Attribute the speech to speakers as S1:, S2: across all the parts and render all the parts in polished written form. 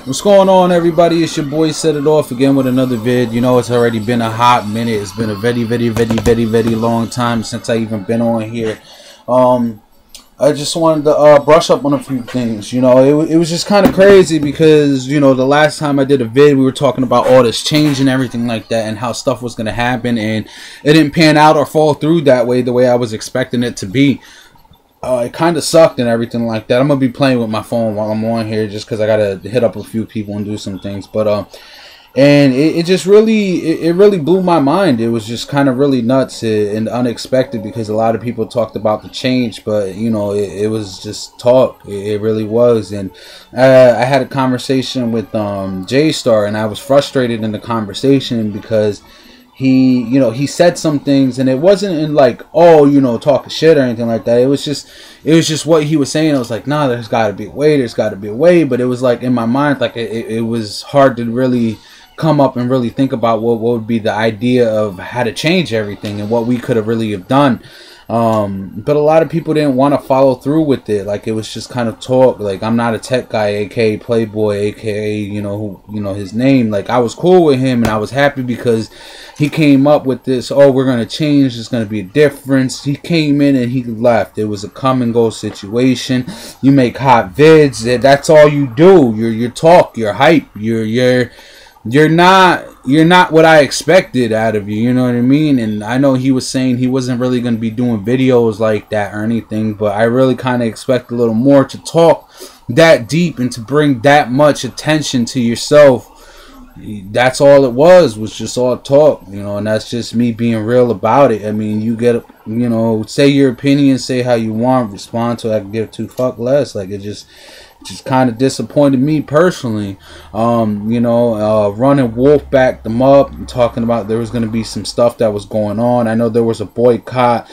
S1: What's going on, everybody? It's your boy Set It Off again with another vid. You know, it's already been a hot minute. It's been a very long time since I even been on here. I just wanted to brush up on a few things. You know, it was just kind of crazy because, you know, the last time I did a vid, we were talking about all this change and everything like that and how stuff was going to happen, and it didn't pan out or fall through that way, the way I was expecting it to be. It kind of sucked and everything like that. I'm going to be playing with my phone while I'm on here just because I got to hit up a few people and do some things. But, and it just really, it really blew my mind. It was just kind of really nuts and unexpected because a lot of people talked about the change, but, you know, it was just talk. It really was. And I had a conversation with JStar, and I was frustrated in the conversation because he said some things, and it wasn't in like, oh, you know, talking shit or anything like that. It was just what he was saying. I was like, nah, there's got to be a way. But it was like in my mind, like it was hard to really come up and really think about what would be the idea of how to change everything and what we could have really have done. But a lot of people didn't want to follow through with it. Like, it was just kind of talk. Like, I'm not a tech guy, aka Playboy, aka, you know his name. Like, I was cool with him and I was happy because he came up with this, oh, we're going to change, there's going to be a difference. He came in and he left. It was a come and go situation. You make hot vids, that's all you do. Your talk, your hype, you're not what I expected out of you, you know what I mean? And I know he was saying he wasn't really going to be doing videos like that or anything, but I really kind of expect a little more, to talk that deep and to bring that much attention to yourself. That's all it was just all talk, you know, and that's just me being real about it. I mean, you get, you know, say your opinion, say how you want, respond to it. I can give two fuck less. Like, it just kind of disappointed me personally. Running Wolf backed them up and talking about there was going to be some stuff that was going on. I know there was a boycott.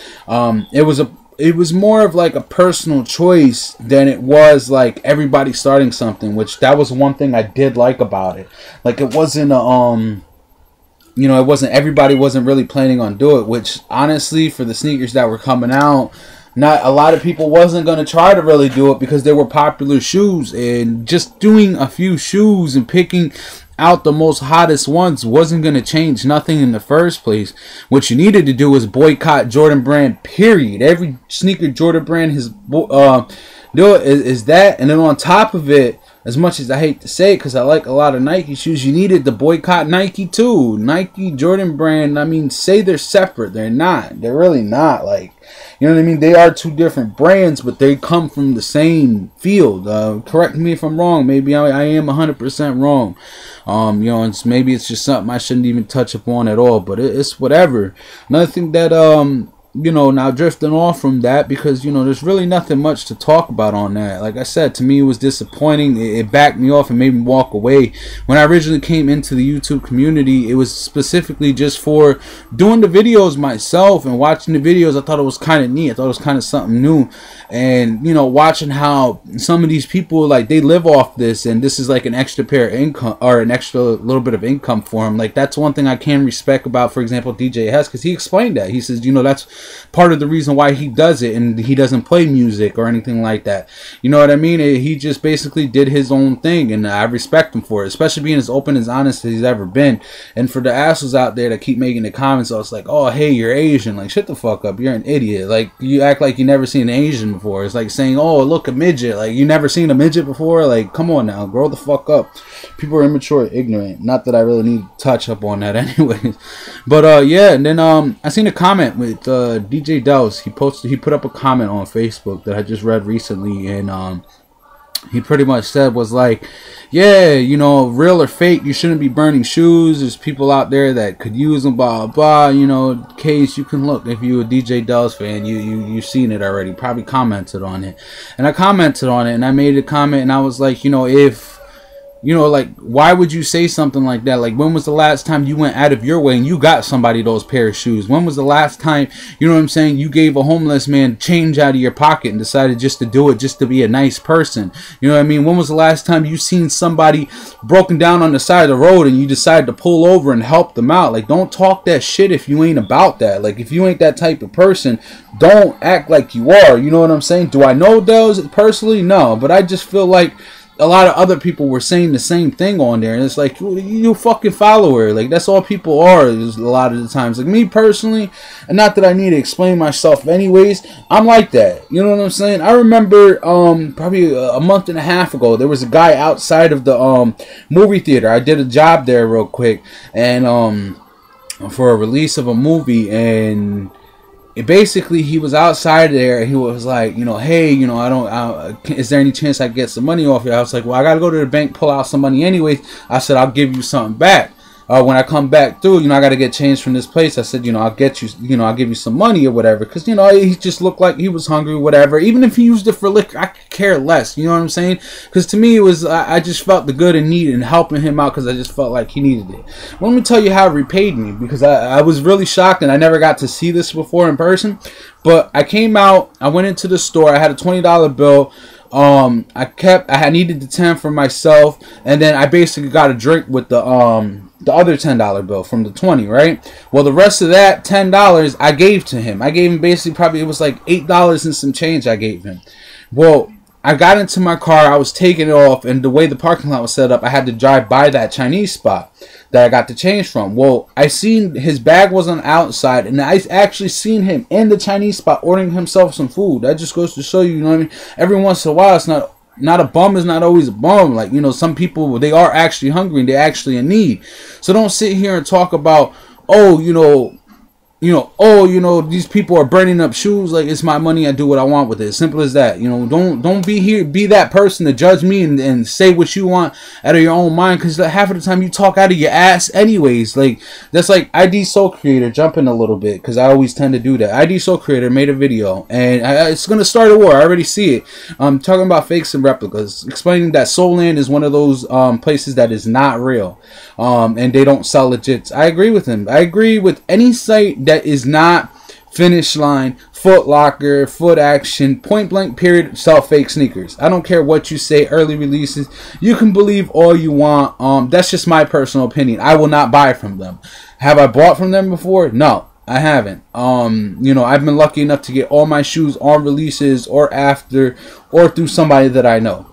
S1: It was more of like a personal choice than it was like everybody starting something, which that was one thing I did like about it. Like, it wasn't everybody wasn't really planning on doing it, which honestly, for the sneakers that were coming out, not a lot of people wasn't going to try to really do it because they were popular shoes, and just doing a few shoes and picking out the most hottest ones wasn't going to change nothing in the first place. What you needed to do was boycott Jordan Brand, period. Every sneaker Jordan Brand has do it is that, and then on top of it, as much as I hate to say it because I like a lot of Nike shoes, you needed to boycott Nike too. Nike, Jordan Brand, I mean, say they're separate. They're not. They're really not. Like, you know what I mean? They are two different brands, but they come from the same field. Correct me if I'm wrong. Maybe I am 100% wrong. Maybe it's just something I shouldn't even touch upon at all, but it's whatever. Another thing that, now drifting off from that, because, you know, there's really nothing much to talk about on that. Like I said, to me, it was disappointing. It backed me off and made me walk away. When I originally came into the YouTube community, it was specifically just for doing the videos myself and watching the videos. I thought it was kind of neat. I thought it was kind of something new. And, you know, watching how some of these people, like, they live off this, and this is like an extra pair of income, or an extra little bit of income for them. Like, that's one thing I can respect about, for example, DJ Hess, because he explained that. He says, you know, that's part of the reason why he does it, and he doesn't play music or anything like that. You know what I mean? He just basically did his own thing, and I respect him for it, especially being as open as honest as he's ever been. And for the assholes out there that keep making the comments, so it's like, oh, hey, you're Asian. Like, shut the fuck up. You're an idiot. Like, you act like you never seen an Asian before. It's like saying, oh, look, a midget. Like, you never seen a midget before? Like, come on now, grow the fuck up. People are immature, ignorant. Not that I really need to touch up on that anyways. But yeah, and then I seen a comment with DJ Dells. He put up a comment on Facebook that I just read recently, and he pretty much said was like, yeah, you know, real or fake, you shouldn't be burning shoes. There's people out there that could use them, blah blah. You know, case you can look, if you're a DJ Dells fan, you've seen it already, probably commented on it. And I commented on it, and I made a comment, and I was like, you know, like, why would you say something like that? Like, when was the last time you went out of your way and you got somebody those pair of shoes? When was the last time, you know what I'm saying, you gave a homeless man change out of your pocket and decided just to do it just to be a nice person? You know what I mean? When was the last time you seen somebody broken down on the side of the road and you decided to pull over and help them out? Like, don't talk that shit if you ain't about that. Like, if you ain't that type of person, don't act like you are. You know what I'm saying? Do I know those personally? No, but I just feel like a lot of other people were saying the same thing on there, and it's like, you fucking follower. Like, that's all people are, is a lot of the times. Like, me personally, and not that I need to explain myself anyways, I'm like that. You know what I'm saying? I remember probably a month and a half ago, there was a guy outside of the movie theater. I did a job there real quick, and for a release of a movie, and basically he was outside there, and he was like, you know, hey, you know, is there any chance I get some money off you? I was like, well, I gotta go to the bank, pull out some money anyways. I said, I'll give you something back when I come back through. You know, I gotta get change from this place. I said, you know, I'll get you, you know, I'll give you some money or whatever, because, you know, he just looked like he was hungry, whatever. Even if he used it for liquor, I could care less. You know what I'm saying? Because to me, it was, I just felt the good and need in helping him out, because I just felt like he needed it. Well, let me tell you how it repaid me, because I was really shocked, and I never got to see this before in person. But I came out, I went into the store, I had a $20 bill. I needed the 10 for myself, and then I basically got a drink with the other $10 bill from the 20, right? Well, the rest of that $10 I gave to him. I gave him basically probably, it was like $8 and some change I gave him. Well, I got into my car, I was taking it off, and the way the parking lot was set up, I had to drive by that Chinese spot that I got the change from. Well, I seen his bag was on the outside, and I actually seen him in the Chinese spot ordering himself some food. That just goes to show you, you know what I mean? Every once in a while, it's not a bum is not always a bum. Like, you know, some people, they are actually hungry and they're actually in need. So don't sit here and talk about, oh, these people are burning up shoes. Like, it's my money, I do what I want with it. Simple as that. You know, don't be that person to judge me and say what you want out of your own mind, because half of the time you talk out of your ass anyways. Like, that's like ID Soul Creator, jumping a little bit, because I always tend to do that. ID Soul Creator made a video, and it's gonna start a war. I already see it. I'm talking about fakes and replicas, explaining that Soul Land is one of those places that is not real, and they don't sell legits. I agree with him. I agree with any site that is not Finish Line, Foot Locker, Foot Action, Point Blank period, sell fake sneakers. I don't care what you say, early releases. You can believe all you want. That's just my personal opinion. I will not buy from them. Have I bought from them before? No, I haven't. You know, I've been lucky enough to get all my shoes on releases or after, or through somebody that I know.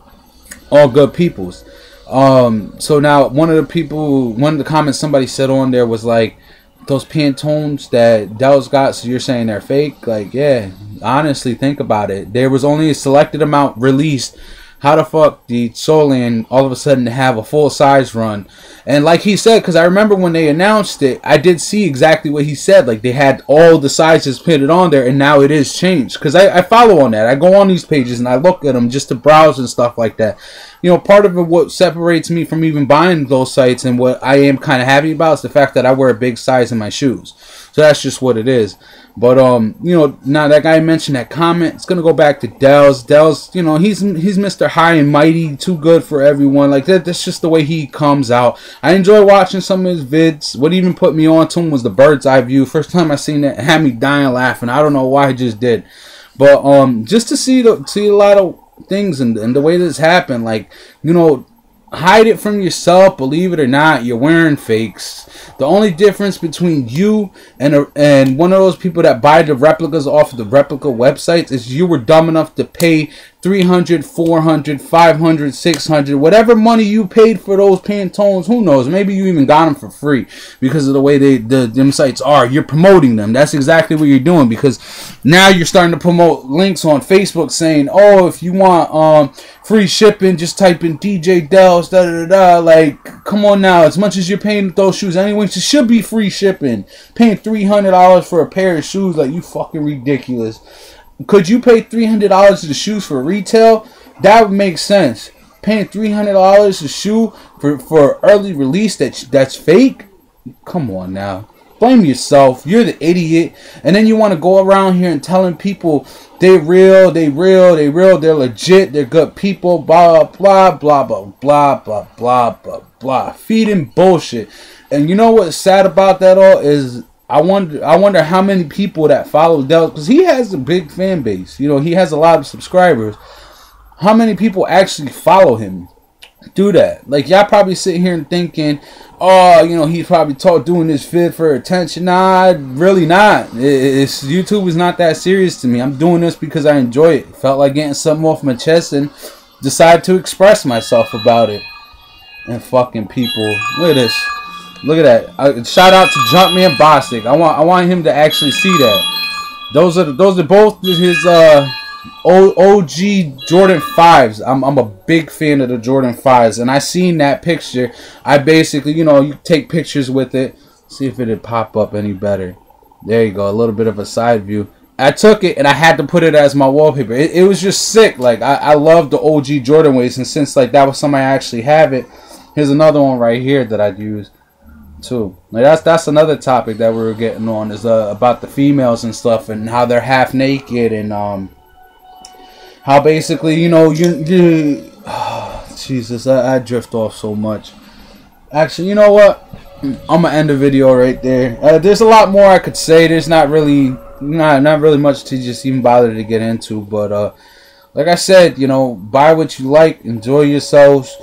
S1: All good peoples. So now one of the comments somebody said on there was like, those Pantones that Dell's got, so you're saying they're fake? Like, yeah, honestly, think about it. There was only a selected amount released. How the fuck did Soul Land all of a sudden have a full size run? And like he said, because I remember when they announced it, I did see exactly what he said. Like, they had all the sizes printed on there, and now it is changed. Because I follow on that. I go on these pages and I look at them just to browse and stuff like that. You know, part of it, what separates me from even buying those sites and what I am kind of happy about is the fact that I wear a big size in my shoes. So that's just what it is. But you know, now that guy mentioned that comment, it's gonna go back to Dell's. Dell's, you know, he's Mr. High and Mighty, too good for everyone. Like that, that's just the way he comes out. I enjoy watching some of his vids. What even put me on to him was the bird's eye view. First time I seen that, it had me dying laughing. I don't know why, I just did. But just to see a lot of things and the way this happened, like, you know, hide it from yourself. Believe it or not, you're wearing fakes. The only difference between you and one of those people that buy the replicas off of the replica websites is you were dumb enough to pay $300, $400, $500, $600, whatever money you paid for those Pantones. Who knows? Maybe you even got them for free because of the way them sites are. You're promoting them. That's exactly what you're doing, because now you're starting to promote links on Facebook saying, oh, if you want free shipping, just type in DJ Dells, da da da da. Like, come on now. As much as you're paying those shoes anyways, it should be free shipping. Paying $300 for a pair of shoes, like, you fucking ridiculous. Could you pay $300 to the shoes for retail? That would make sense. Paying $300 a shoe for early release that's fake? Come on now. Blame yourself. You're the idiot. And then you want to go around here and telling people they real, they're legit, they're good people, blah, blah, blah, blah, blah, blah, blah, blah, blah. Feeding bullshit. And you know what's sad about that all is, I wonder how many people that follow Dell, because he has a big fan base. You know, he has a lot of subscribers. How many people actually follow him? Do that. Like, y'all probably sitting here and thinking, oh, you know, he's probably doing this vid for attention. Nah, really not. YouTube is not that serious to me. I'm doing this because I enjoy it. Felt like getting something off my chest, and decide to express myself about it. And fucking people, look at this. Look at that. Shout out to Jumpmanbostic. I want him to actually see that. Those are both his OG Jordan 5s. I'm a big fan of the Jordan 5s, and I seen that picture. I basically, you know, you take pictures with it. See if it'd pop up any better. There you go, a little bit of a side view. I took it and I had to put it as my wallpaper. It was just sick. Like I love the OG Jordan waist, and since like that was something I actually have it. Here's another one right here that I'd use too. Like that's another topic that we were getting on, is about the females and stuff, and how they're half naked, and how basically, you know, you oh, Jesus, I drift off so much. Actually, you know what? I'm gonna end the video right there. There's a lot more I could say. There's not really much to just even bother to get into, but like I said, you know, buy what you like, enjoy yourselves.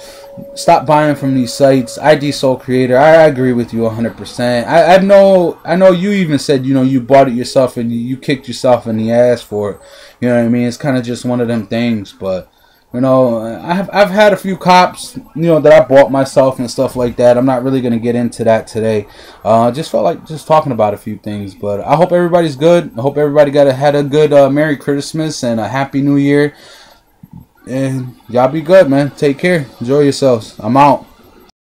S1: Stop buying from these sites. ID Soul Creator, I agree with you 100%. I know you even said, you know, you bought it yourself and you kicked yourself in the ass for it. You know what I mean? It's kind of just one of them things. But you know, I've had a few cops, you know, that I bought myself and stuff like that. I'm not really gonna get into that today. Just felt like just talking about a few things. But I hope everybody's good. I hope everybody had a good Merry Christmas and a Happy New Year. And y'all be good, man. Take care. Enjoy yourselves. I'm out.